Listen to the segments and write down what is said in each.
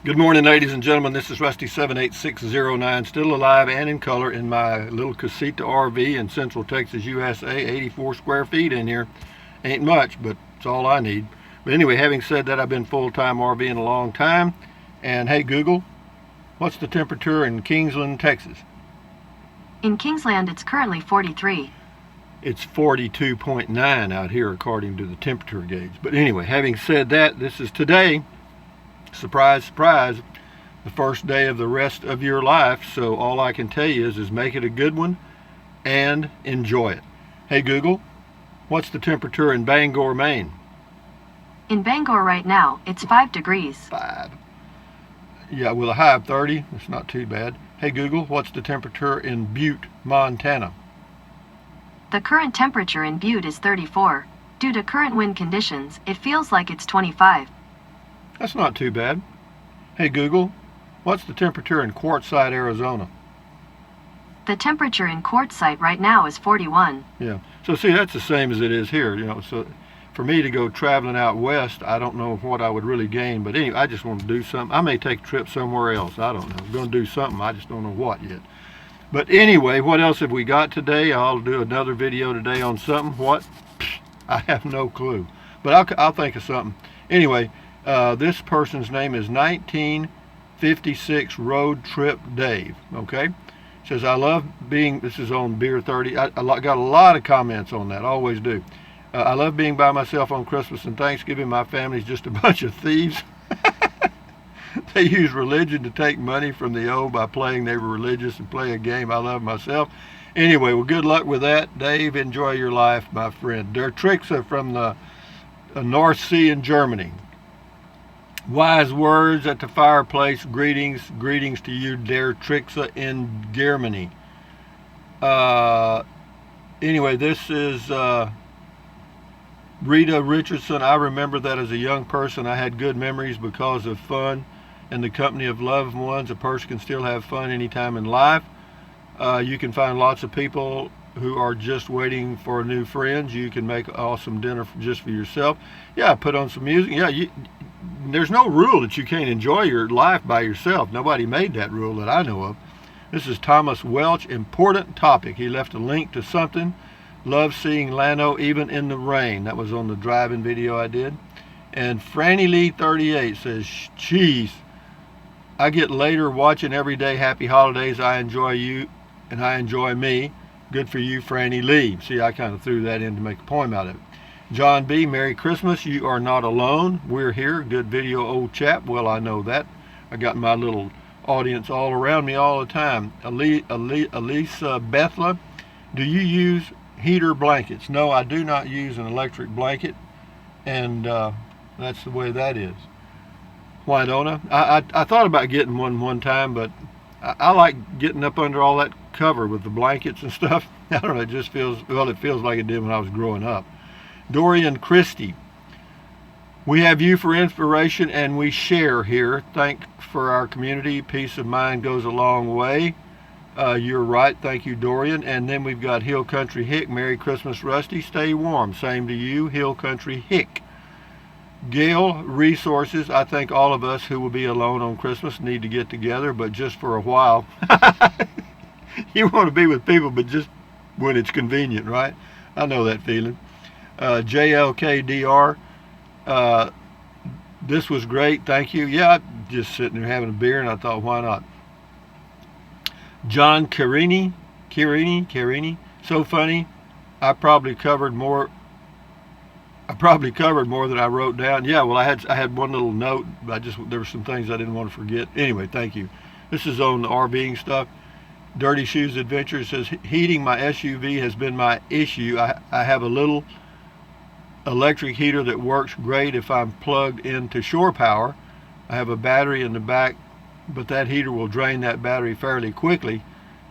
Good morning, ladies and gentlemen. This is Rusty 78609, still alive and in color in my little casita RV in Central Texas, USA. 84 square feet in here. Ain't much, but it's all I need. But anyway, having said that, I've been full-time RVing a long time. And hey, Google, what's the temperature in Kingsland, Texas? In Kingsland, it's currently 43. It's 42.9 out here according to the temperature gauge. But anyway, having said that, this is today. Surprise, surprise, the first day of the rest of your life. So all I can tell you is make it a good one and enjoy it. Hey Google, what's the temperature in Bangor, Maine? In Bangor right now, it's 5 degrees. 5. Yeah, with a high of 30, it's not too bad. Hey Google, what's the temperature in Butte, Montana? The current temperature in Butte is 34. Due to current wind conditions, it feels like it's 25. That's not too bad. Hey Google, what's the temperature in Quartzsite, Arizona? The temperature in Quartzsite right now is 41. Yeah, so see, that's the same as it is here, you know. So for me to go traveling out west, I don't know what I would really gain, but anyway, I just want to do something. I may take a trip somewhere else. I don't know. I'm going to do something. I just don't know what yet. But anyway, what else have we got today? I'll do another video today on something. What? I have no clue. But I'll think of something. Anyway, this person's name is 1956 Road Trip Dave. Okay? Says, I love being, this is on Beer 30. I got a lot of comments on that. I always do. I love being by myself on Christmas and Thanksgiving. My family's just a bunch of thieves. They use religion to take money from the old by playing they were religious and play a game. I love myself. Anyway, well, good luck with that, Dave. Enjoy your life, my friend. Der Trixa from the North Sea in Germany. Wise words at the fireplace. Greetings to you, Der Trixa in Germany. Anyway, this is Rita Richardson. I remember that as a young person, I had good memories because of fun and the company of loved ones. A person can still have fun anytime in life. You can find lots of people who are just waiting for new friends. You can make an awesome dinner just for yourself. Yeah, put on some music. Yeah, there's no rule that you can't enjoy your life by yourself. Nobody made that rule that I know of. This is Thomas Welch. Important topic. He left a link to something. Love seeing Lano even in the rain. That was on the driving video I did. And Franny Lee 38 says, geez, I get later watching every day. Happy holidays. I enjoy you and I enjoy me. Good for you, Franny Lee. See, I kind of threw that in to make a poem out of it. John B, Merry Christmas. You are not alone. We're here. Good video, old chap. Well, I know that. I got my little audience all around me all the time. Elisa Bethla, do you use heater blankets? No, I do not use an electric blanket, and that's the way that is. Why don't I? I thought about getting one time, but I like getting up under all that cover with the blankets and stuff. I don't know, it just feels, well, it feels like it did when I was growing up. Dorian Christie, we have you for inspiration and we share here. Thank for our community. Peace of mind goes a long way. You're right. Thank you, Dorian. And then we've got Hill Country Hick. Merry Christmas, Rusty. Stay warm. Same to you, Hill Country Hick. Gail Resources. I think all of us who will be alone on Christmas need to get together, but just for a while. You want to be with people, but just when it's convenient, right? I know that feeling. JLKDR. This was great. Thank you. Yeah, just sitting there having a beer, and I thought, why not? John Carini, so funny. I probably covered more than I wrote down. Yeah, well, I had one little note. There were some things I didn't want to forget. Anyway, thank you. This is on the RVing stuff. Dirty Shoes Adventure says, heating my SUV has been my issue. I have a little electric heater that works great if I'm plugged into shore power. I have a battery in the back, but that heater will drain that battery fairly quickly.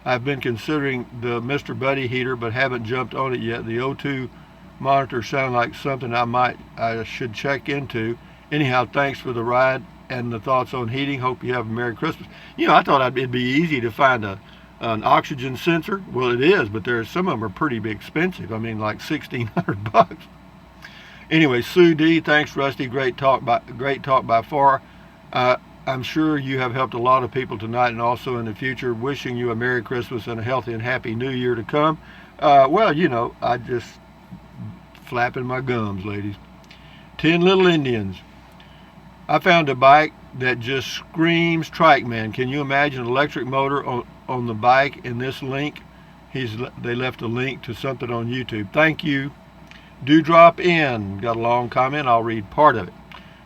I've been considering the Mr. Buddy heater, but haven't jumped on it yet. The O2 monitor sound like something I should check into. Anyhow, thanks for the ride and the thoughts on heating. Hope you have a Merry Christmas. You know, I thought it'd be easy to find an oxygen sensor. Well, it is, but some of them are pretty expensive. I mean, like $1,600. Anyway, Sue D, thanks Rusty. Great talk by far. I'm sure you have helped a lot of people tonight and also in the future. Wishing you a Merry Christmas and a healthy and happy New Year to come. Well, I just flapping my gums, ladies. 10 Little Indians. I found a bike that just screams trike, man. Can you imagine an electric motor on the bike in this link? They left a link to something on YouTube. Thank you. Dewdrop In. Got a long comment. I'll read part of it.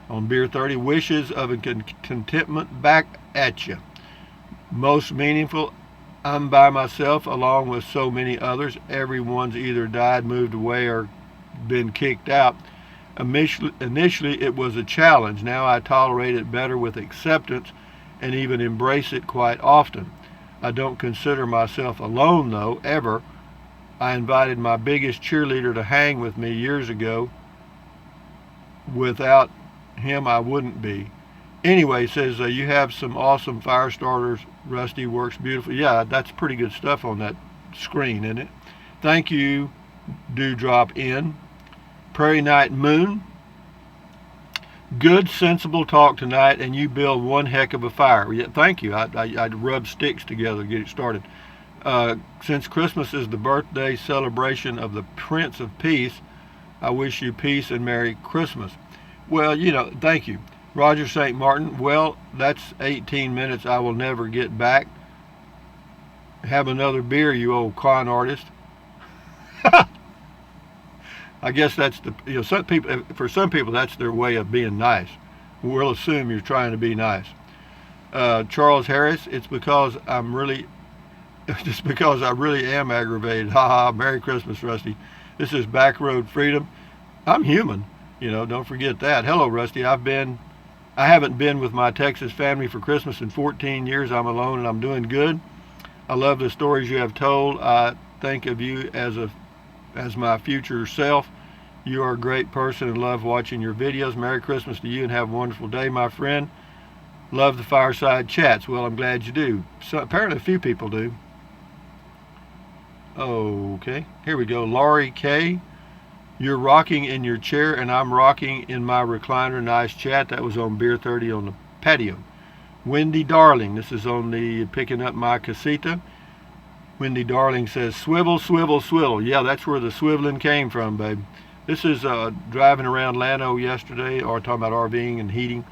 On Beer 30, wishes of a contentment back at you. Most meaningful, I'm by myself along with so many others. Everyone's either died, moved away, or been kicked out. Initially, it was a challenge. Now I tolerate it better with acceptance and even embrace it quite often. I don't consider myself alone, though, ever. I invited my biggest cheerleader to hang with me years ago. Without him, I wouldn't be. Anyway, says you have some awesome fire starters. Rusty, works beautiful. Yeah, that's pretty good stuff on that screen, isn't it? Thank you, Dewdrop In. Prairie Night Moon. Good, sensible talk tonight, and you build one heck of a fire. Yeah, thank you. I rub sticks together to get it started. Since Christmas is the birthday celebration of the Prince of Peace, I wish you peace and Merry Christmas. Well, thank you. Roger St. Martin. Well, that's 18 minutes I will never get back. Have another beer, you old con artist. I guess that's some people. For some people, that's their way of being nice. We'll assume you're trying to be nice. Charles Harris. It's because I really am aggravated. Ha ha. Merry Christmas, Rusty. This is Backroad Freedom. I'm human. Don't forget that. Hello, Rusty. I haven't been with my Texas family for Christmas in 14 years. I'm alone and I'm doing good. I love the stories you have told. I think of you as my future self. You are a great person and love watching your videos. Merry Christmas to you and have a wonderful day, my friend. Love the fireside chats. Well, I'm glad you do. So apparently a few people do. Okay, here we go. Laurie K. You're rocking in your chair and I'm rocking in my recliner. Nice chat. That was on Beer 30 on the patio. Wendy Darling. This is on the Picking Up My Casita. Wendy Darling says, swivel, swivel, swivel. Yeah, that's where the swiveling came from, babe. This is driving around Llano yesterday, or talking about RVing and heating.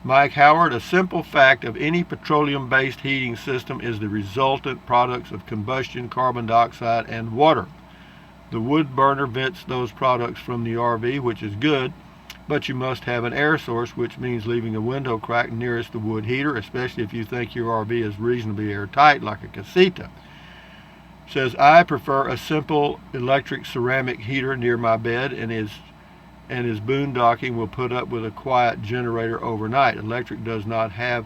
Mike Howard, a simple fact of any petroleum-based heating system is the resultant products of combustion, carbon dioxide, and water. The wood burner vents those products from the RV, which is good, but you must have an air source, which means leaving a window crack nearest the wood heater, especially if you think your RV is reasonably airtight, like a casita. Says, I prefer a simple electric ceramic heater near my bed, and his boondocking will put up with a quiet generator overnight. Electric does not have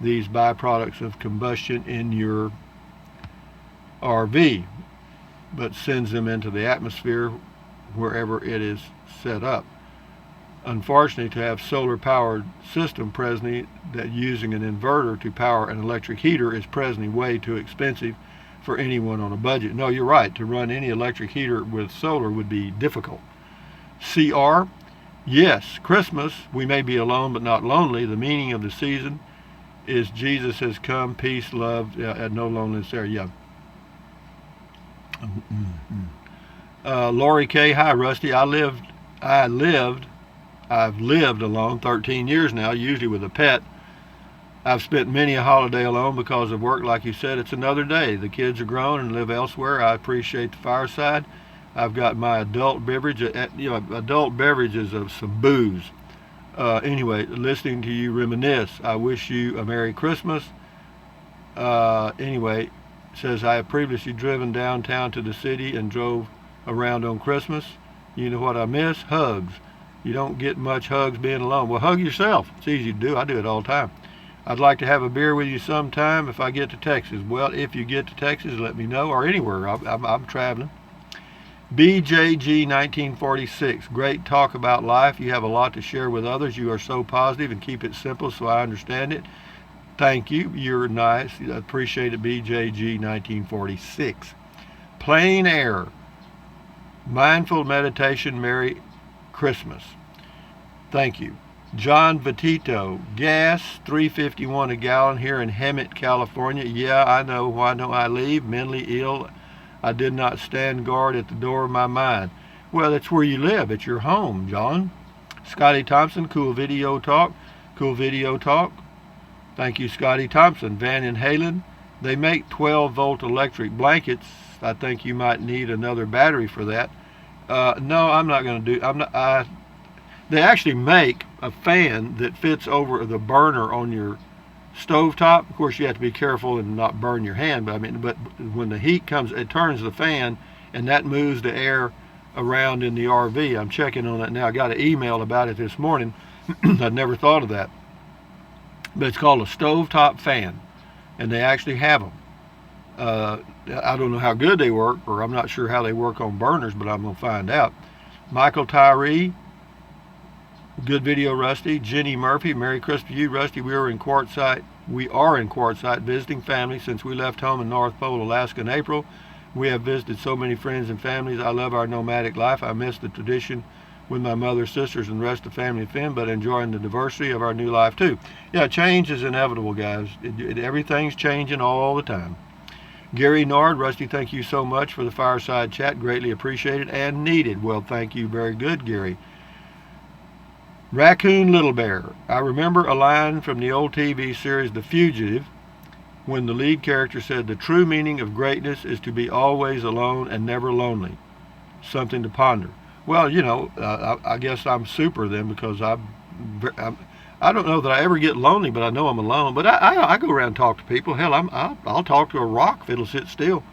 these byproducts of combustion in your RV, but sends them into the atmosphere wherever it is set up. Unfortunately, to have solar-powered system presently that using an inverter to power an electric heater is presently way too expensive for anyone on a budget. No, you're right. To run any electric heater with solar would be difficult. CR, yes, Christmas, we may be alone but not lonely. The meaning of the season is Jesus has come, peace, love, and no loneliness there. Yeah. Lori K, hi Rusty. I've lived alone 13 years now, usually with a pet. I've spent many a holiday alone because of work. Like you said, it's another day. The kids are grown and live elsewhere. I appreciate the fireside. I've got my adult beverage, adult beverages of some booze. Anyway, listening to you reminisce. I wish you a Merry Christmas. Anyway, says I have previously driven downtown to the city and drove around on Christmas. You know what I miss? Hugs. You don't get much hugs being alone. Well, hug yourself. It's easy to do. I do it all the time. I'd like to have a beer with you sometime if I get to Texas. Well, if you get to Texas, let me know, or anywhere. I'm traveling. BJG 1946. Great talk about life. You have a lot to share with others. You are so positive and keep it simple so I understand it. Thank you. You're nice. I appreciate it, BJG 1946. Plain Air. Mindful meditation. Merry Christmas. Thank you. John Vitito, gas $3.51 a gallon here in Hemet, California. Yeah, I know. Why don't I leave? Mentally ill. I did not stand guard at the door of my mind. Well, that's where you live. It's your home, John. Scotty Thompson, cool video talk. Cool video talk. Thank you, Scotty Thompson. Van and Halen, they make 12-volt electric blankets. I think you might need another battery for that. No, I'm not going to do. I'm not. They actually make a fan that fits over the burner on your stovetop. Of course, you have to be careful and not burn your hand. But when the heat comes, it turns the fan, and that moves the air around in the RV. I'm checking on that now. I got an email about it this morning. I'd never thought of that. But it's called a stovetop fan, and they actually have them. I don't know how good they work, or I'm not sure how they work on burners, but I'm going to find out. Michael Tyree, good video, Rusty. Jenny Murphy, Merry Christmas to you, Rusty. We are in Quartzsite visiting family since we left home in North Pole, Alaska in April. We have visited so many friends and families. I love our nomadic life. I miss the tradition with my mother, sisters, and the rest of the family and Finn, but enjoying the diversity of our new life too. Yeah, change is inevitable, guys. Everything's changing all the time. Gary Nord, Rusty, thank you so much for the fireside chat. Greatly appreciated and needed. Well, thank you. Very good, Gary. Raccoon Little Bear. I remember a line from the old TV series The Fugitive when the lead character said, "The true meaning of greatness is to be always alone and never lonely." Something to ponder. Well, you know, I guess I'm super then, because I don't know that I ever get lonely, but I know I'm alone. But I go around and talk to people. Hell, I'll talk to a rock if it'll sit still.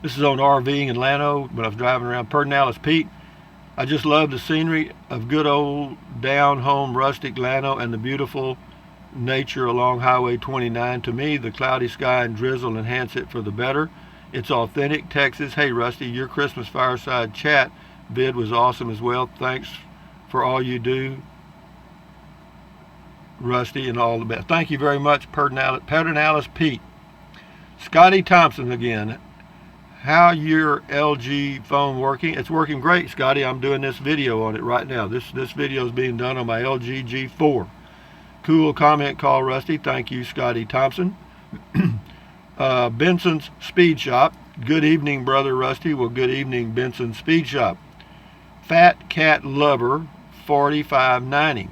This is on RVing in Llano when I was driving around. Pedernales Pete. I just love the scenery of good old down-home rustic Llano and the beautiful nature along Highway 29. To me, the cloudy sky and drizzle enhance it for the better. It's authentic Texas. Hey, Rusty, your Christmas fireside chat vid was awesome as well. Thanks for all you do, Rusty, and all the best. Thank you very much, Pedernales Pete. Scotty Thompson again. How your LG phone working? It's working great, Scotty. I'm doing this video on it right now. This video is being done on my LG G4. Cool comment call, Rusty. Thank you, Scotty Thompson. Benson's Speed Shop. Good evening, brother Rusty. Well, good evening, Benson Speed Shop. Fat Cat Lover 4590.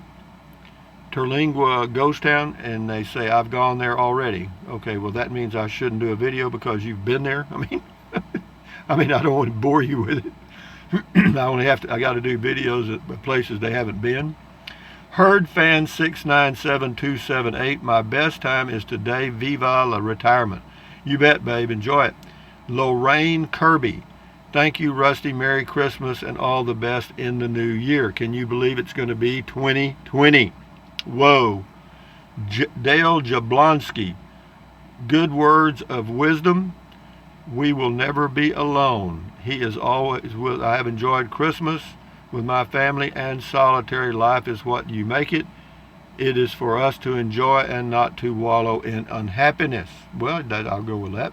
Terlingua Ghost Town, and they say I've gone there already. Okay, well that means I shouldn't do a video because you've been there. I don't want to bore you with it. I got to do videos at places they haven't been. Herd Fan 697278. My best time is today. Viva la retirement. You bet, babe. Enjoy it. Lorraine Kirby. Thank you, Rusty. Merry Christmas and all the best in the new year. Can you believe it's going to be 2020? Whoa. Dale Jablonski. Good words of wisdom. We will never be alone. He is always with. I have enjoyed Christmas with my family, and solitary life is what you make it. It is for us to enjoy and not to wallow in unhappiness. Well, I'll go with that.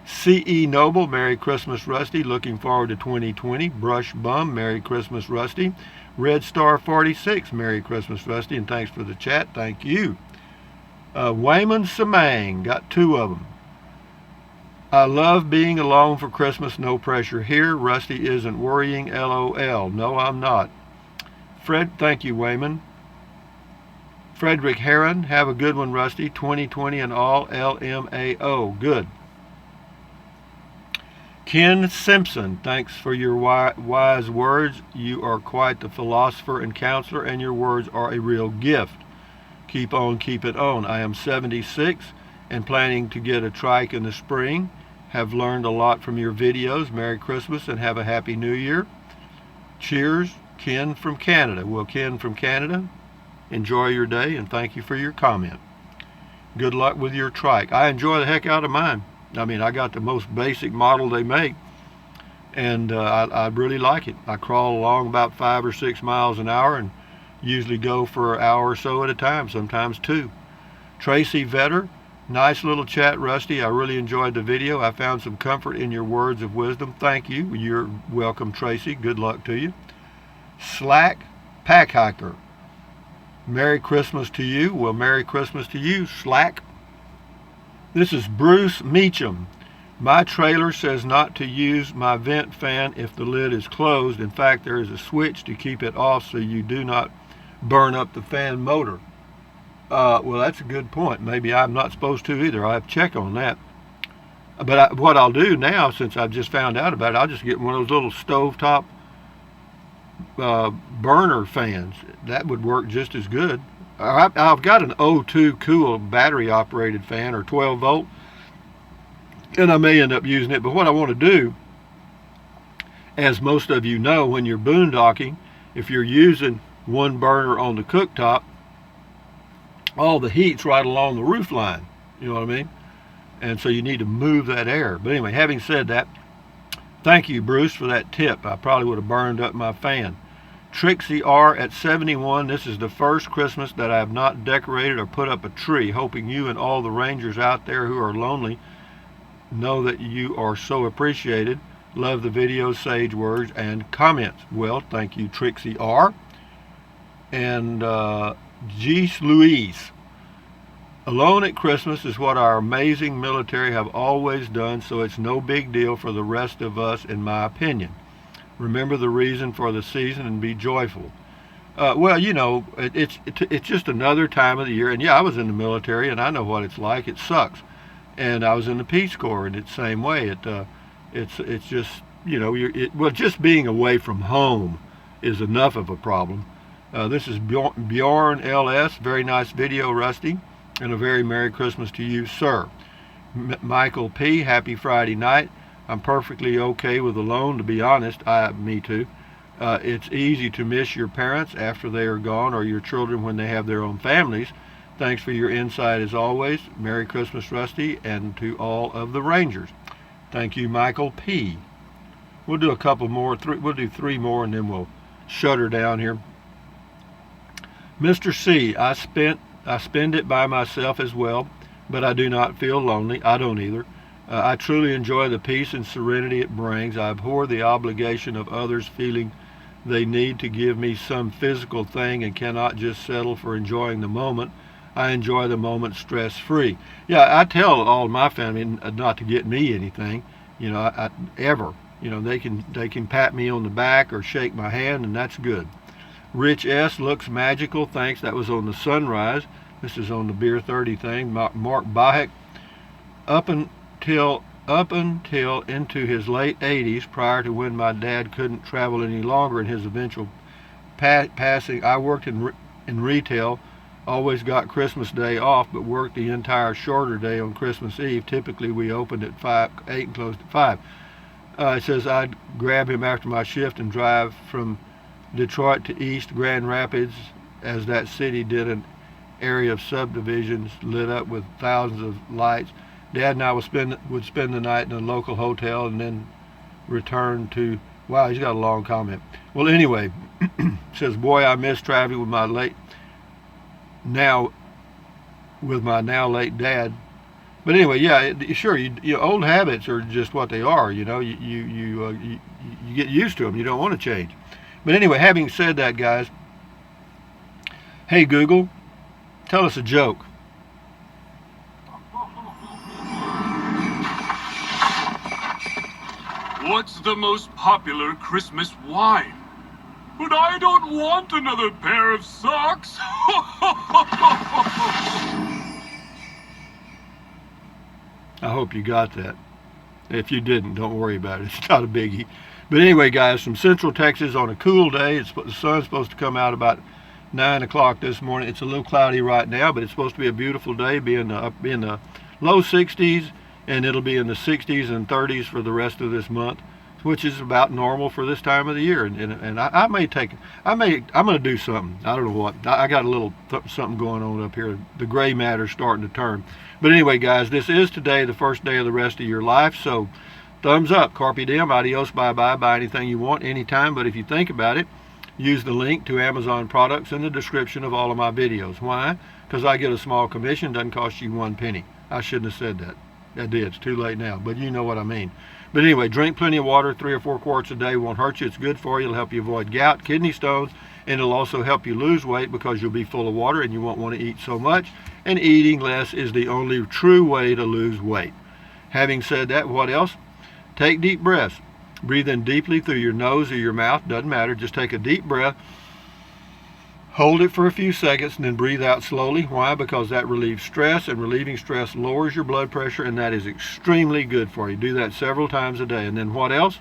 C.E. Noble, Merry Christmas, Rusty. Looking forward to 2020. Brush Bum, Merry Christmas, Rusty. Red Star 46, Merry Christmas, Rusty. And thanks for the chat. Thank you. Wayman Samang, got two of them. I love being alone for Christmas. No pressure here. Rusty isn't worrying. LOL. No, I'm not. Thank you, Wayman. Frederick Heron, have a good one, Rusty. 2020 and all. LMAO. Good. Ken Simpson, thanks for your wise words. You are quite the philosopher and counselor, and your words are a real gift. Keep on, keep it on. I am 76 and planning to get a trike in the spring. Have learned a lot from your videos. Merry Christmas and have a Happy New Year. Cheers, Ken from Canada. Well, Ken from Canada, enjoy your day and thank you for your comment. Good luck with your trike. I enjoy the heck out of mine. I got the most basic model they make, and I really like it. I crawl along about 5 or 6 miles an hour and usually go for an hour or so at a time, sometimes 2. Tracy Vetter, nice little chat, Rusty. I really enjoyed the video. I found some comfort in your words of wisdom. Thank you. You're welcome, Tracy. Good luck to you. Slack Pack Hiker. Merry Christmas to you. Well, Merry Christmas to you, Slack. This is Bruce Meacham. My trailer says not to use my vent fan if the lid is closed. In fact, there is a switch to keep it off so you do not burn up the fan motor. Well, that's a good point. Maybe I'm not supposed to either. I'll have to check on that. But what I'll do now, since I've just found out about it, I'll just get one of those little stovetop burner fans. That would work just as good. I've got an O2 Cool battery operated fan, or 12 volt, and I may end up using it. But what I want to do, as most of you know, when you're boondocking, if you're using one burner on the cooktop, all the heat's right along the roof line. You know what I mean? And so you need to move that air. But anyway, having said that, thank you, Bruce, for that tip. I probably would have burned up my fan. Trixie R at 71. This is the first Christmas that I have not decorated or put up a tree. Hoping you and all the Rangers out there who are lonely know that you are so appreciated. Love the videos, sage words, and comments. Well, thank you, Trixie R. And Jeez Louise. Alone at Christmas is what our amazing military have always done, so it's no big deal for the rest of us, in my opinion. Remember the reason for the season and be joyful. Well, you know, it's just another time of the year. And yeah, I was in the military, and I know what it's like. It sucks. And I was in the Peace Corps, and it's the same way. It's just, you know, just being away from home is enough of a problem. This is Bjorn LS. Very nice video, Rusty. And a very Merry Christmas to you, sir. Michael P. Happy Friday night. I'm perfectly okay with alone, to be honest. Me too. It's easy to miss your parents after they are gone, or your children when they have their own families. Thanks for your insight as always. Merry Christmas, Rusty, and to all of the Rangers. Thank you, Michael P. We'll do a couple more. We'll do three more, and then we'll shut her down here. Mr. C. I spend it by myself as well, but I do not feel lonely. I don't either. I truly enjoy the peace and serenity it brings. I abhor the obligation of others feeling they need to give me some physical thing and cannot just settle for enjoying the moment. I enjoy the moment stress-free. Yeah, I tell all my family not to get me anything, you know, ever. You know, they can pat me on the back or shake my hand, and that's good. Rich S. looks magical. Thanks. That was on the sunrise. This is on the Beer 30 thing. Mark Bahek. Up until into his late 80s, prior to when my dad couldn't travel any longer in his eventual passing, I worked in retail. Always got Christmas Day off, but worked the entire shorter day on Christmas Eve. Typically, we opened at 8 and closed at 5. It says I'd grab him after my shift and drive from Detroit to East Grand Rapids, as that city did an area of subdivisions lit up with thousands of lights. Dad and I would spend the night in a local hotel and then return to... Wow, he's got a long comment. Well, anyway, says, boy, I miss traveling with my now late dad. But anyway, yeah, sure, you old habits are just what they are. You know, you get used to them. You don't want to change. But anyway, having said that, guys, hey Google, tell us a joke. What's the most popular Christmas wine? But I don't want another pair of socks. I hope you got that. If you didn't, don't worry about it. It's not a biggie. But anyway, guys, from Central Texas on a cool day. The sun's supposed to come out about 9 o'clock this morning. It's a little cloudy right now, but it's supposed to be a beautiful day, be in the low 60s, and it'll be in the 60s and 30s for the rest of this month, which is about normal for this time of the year. And I'm going to do something. I don't know what. I got a little something going on up here. The gray matter's starting to turn. But anyway, guys, this is today the first day of the rest of your life. So thumbs up, carpe diem, adios, bye-bye, buy anything you want, anytime. But if you think about it, use the link to Amazon products in the description of all of my videos. Why? Because I get a small commission. Doesn't cost you 1 penny. I shouldn't have said that. I did. It's too late now, but you know what I mean. But anyway, drink plenty of water. 3 or 4 quarts a day won't hurt you. It's good for you. It'll help you avoid gout, kidney stones, And it'll also help you lose weight because you'll be full of water and you won't want to eat so much. And eating less is the only true way to lose weight. Having said that, what else? Take deep breaths. Breathe in deeply through your nose or your mouth. Doesn't matter. Just take a deep breath. Hold it for a few seconds and then breathe out slowly. Why? Because that relieves stress, and relieving stress lowers your blood pressure, and that is extremely good for you. Do that several times a day. And then what else?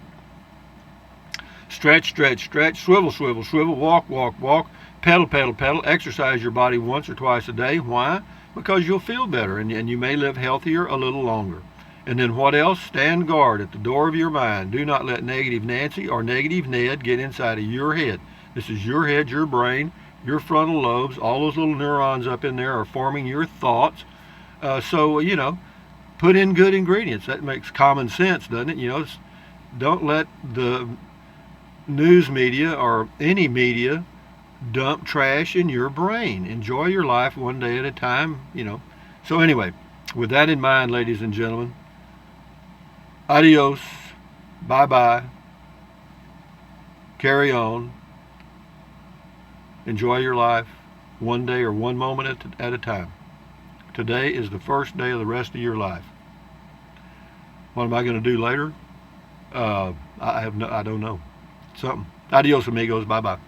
Stretch, stretch, stretch, swivel, swivel, swivel, walk, walk, walk, pedal, pedal, pedal. Exercise your body once or twice a day. Why? Because you'll feel better and you may live healthier a little longer. And then what else? Stand guard at the door of your mind. Do not let negative Nancy or negative Ned get inside of your head. This is your head, your brain, your frontal lobes. All those little neurons up in there are forming your thoughts. So, put in good ingredients. That makes common sense, doesn't it? Don't let the news media or any media dump trash in your brain. Enjoy your life one day at a time. So anyway, with that in mind, ladies and gentlemen, adios, bye-bye, carry on, enjoy your life one day or one moment at a time. Today is the first day of the rest of your life. What am I going to do later? I don't know. Something. Adios, amigos. Bye-bye.